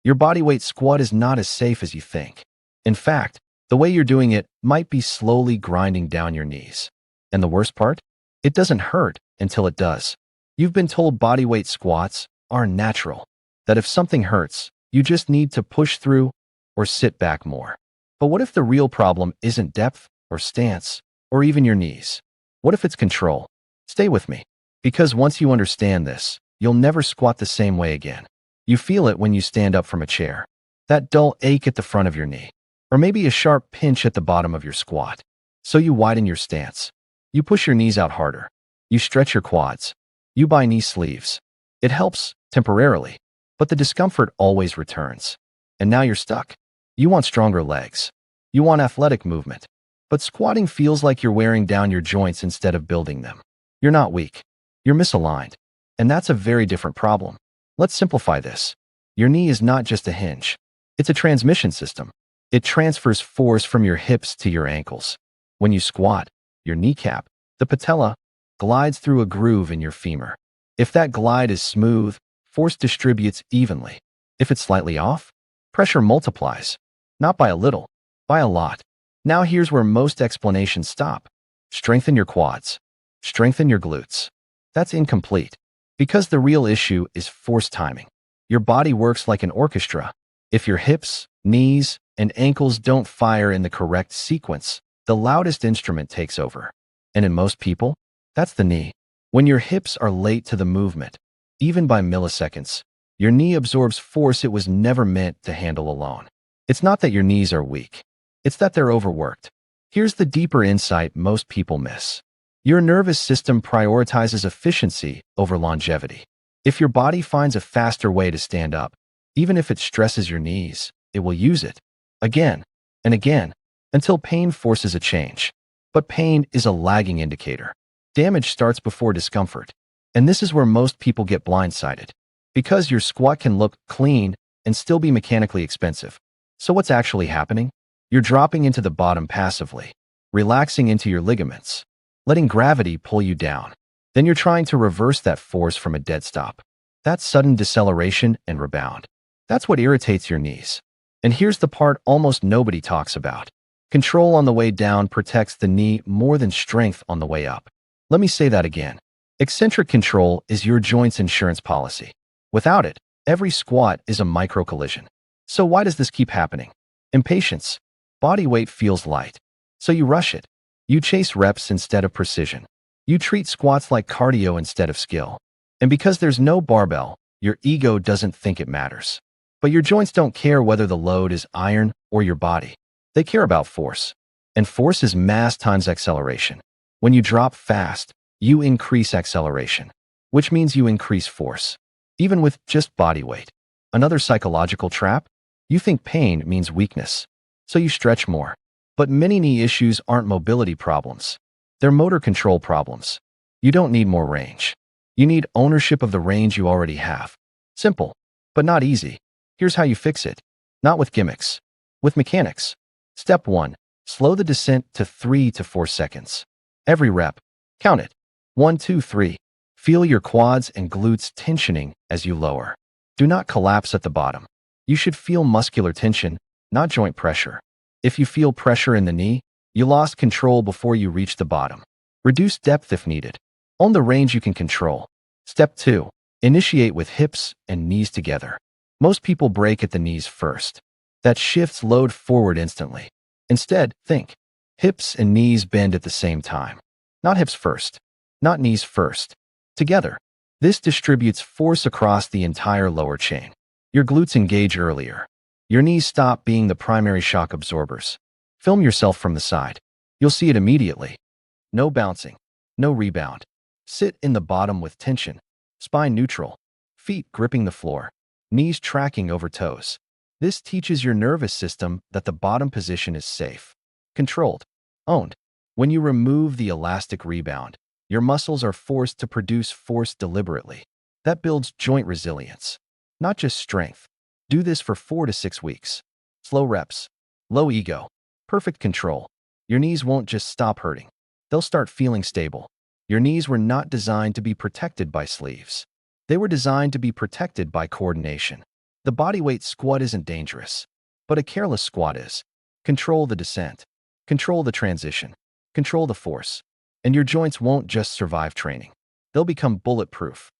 Your bodyweight squat is not as safe as you think. In fact, the way you're doing it might be slowly grinding down your knees. And the worst part? It doesn't hurt until it does. You've been told bodyweight squats are natural, that if something hurts, you just need to push through or sit back more. But what if the real problem isn't depth or stance or even your knees? What if it's control? Stay with me, because once you understand this, you'll never squat the same way again. You feel it when you stand up from a chair, that dull ache at the front of your knee, or maybe a sharp pinch at the bottom of your squat. So you widen your stance. You push your knees out harder. You stretch your quads. You buy knee sleeves. It helps temporarily, but the discomfort always returns. And now you're stuck. You want stronger legs. You want athletic movement. But squatting feels like you're wearing down your joints instead of building them. You're not weak. You're misaligned. And that's a very different problem. Let's simplify this. Your knee is not just a hinge. It's a transmission system. It transfers force from your hips to your ankles. When you squat, your kneecap, the patella, glides through a groove in your femur. If that glide is smooth, force distributes evenly. If it's slightly off, pressure multiplies. Not by a little, by a lot. Now here's where most explanations stop. Strengthen your quads. Strengthen your glutes. That's incomplete, because the real issue is force timing. Your body works like an orchestra. If your hips, knees, and ankles don't fire in the correct sequence, the loudest instrument takes over. And in most people, that's the knee. When your hips are late to the movement, even by milliseconds, your knee absorbs force it was never meant to handle alone. It's not that your knees are weak. It's that they're overworked. Here's the deeper insight most people miss. Your nervous system prioritizes efficiency over longevity. If your body finds a faster way to stand up, even if it stresses your knees, it will use it again and again until pain forces a change. But pain is a lagging indicator. Damage starts before discomfort. And this is where most people get blindsided. Because your squat can look clean and still be mechanically expensive. So what's actually happening? You're dropping into the bottom passively, relaxing into your ligaments, letting gravity pull you down. Then you're trying to reverse that force from a dead stop. That's sudden deceleration and rebound. That's what irritates your knees. And here's the part almost nobody talks about. Control on the way down protects the knee more than strength on the way up. Let me say that again. Eccentric control is your joint's insurance policy. Without it, every squat is a micro collision. So why does this keep happening? Impatience. Body weight feels light. So you rush it. You chase reps instead of precision. You treat squats like cardio instead of skill. And because there's no barbell, your ego doesn't think it matters. But your joints don't care whether the load is iron or your body. They care about force. And force is mass times acceleration. When you drop fast, you increase acceleration, which means you increase force, even with just body weight. Another psychological trap? You think pain means weakness, so you stretch more. But many knee issues aren't mobility problems. They're motor control problems. You don't need more range. You need ownership of the range you already have. Simple, but not easy. Here's how you fix it. Not with gimmicks. With mechanics. Step 1. Slow the descent to 3 to 4 seconds. Every rep. Count it. 1, 2, 3. Feel your quads and glutes tensioning as you lower. Do not collapse at the bottom. You should feel muscular tension, not joint pressure. If you feel pressure in the knee, you lost control before you reach the bottom. Reduce depth if needed. Own the range you can control. Step 2. Initiate with hips and knees together. Most people break at the knees first. That shifts load forward instantly. Instead, think. Hips and knees bend at the same time. Not hips first. Not knees first. Together. This distributes force across the entire lower chain. Your glutes engage earlier. Your knees stop being the primary shock absorbers. Film yourself from the side. You'll see it immediately. No bouncing. No rebound. Sit in the bottom with tension. Spine neutral. Feet gripping the floor. Knees tracking over toes. This teaches your nervous system that the bottom position is safe. Controlled. Owned. When you remove the elastic rebound, your muscles are forced to produce force deliberately. That builds joint resilience, not just strength. Do this for 4 to 6 weeks. Slow reps. Low ego. Perfect control. Your knees won't just stop hurting. They'll start feeling stable. Your knees were not designed to be protected by sleeves. They were designed to be protected by coordination. The bodyweight squat isn't dangerous, but a careless squat is. Control the descent, control the transition, control the force, and your joints won't just survive training. They'll become bulletproof.